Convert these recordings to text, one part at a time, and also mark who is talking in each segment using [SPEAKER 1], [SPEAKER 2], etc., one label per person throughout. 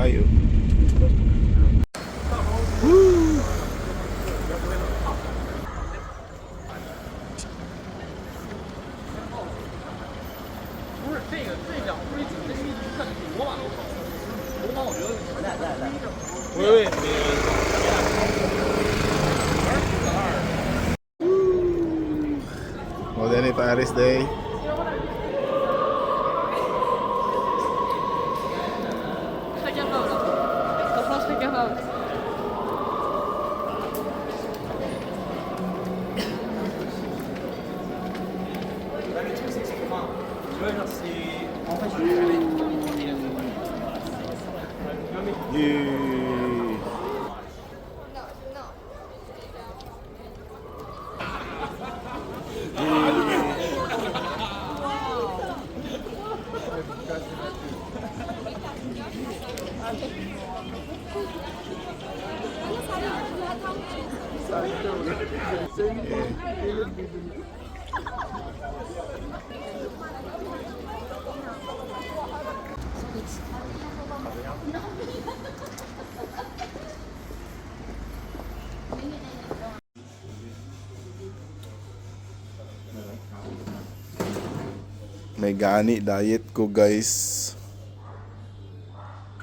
[SPEAKER 1] kayo. Woo! Wait, Modern Paris Day. Yay! May gani diet ko guys.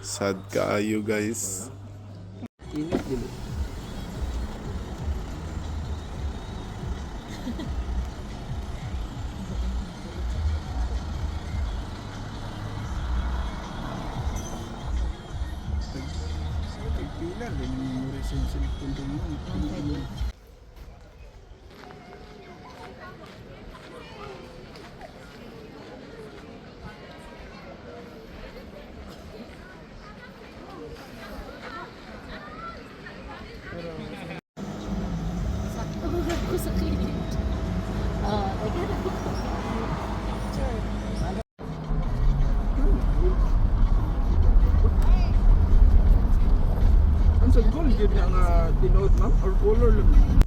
[SPEAKER 1] Sad kaayo guys.
[SPEAKER 2] Init dili. Pila din yung resensin punto mo. Ang sagol yun nga tinood ma'am or color lang.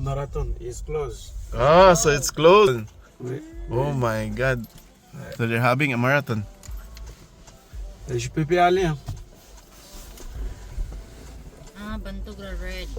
[SPEAKER 3] Marathon is closed.
[SPEAKER 1] Ah, so it's closed. Oh my god. So they're having a marathon.
[SPEAKER 3] Je peux pas aller.
[SPEAKER 4] Ah, Bantog red.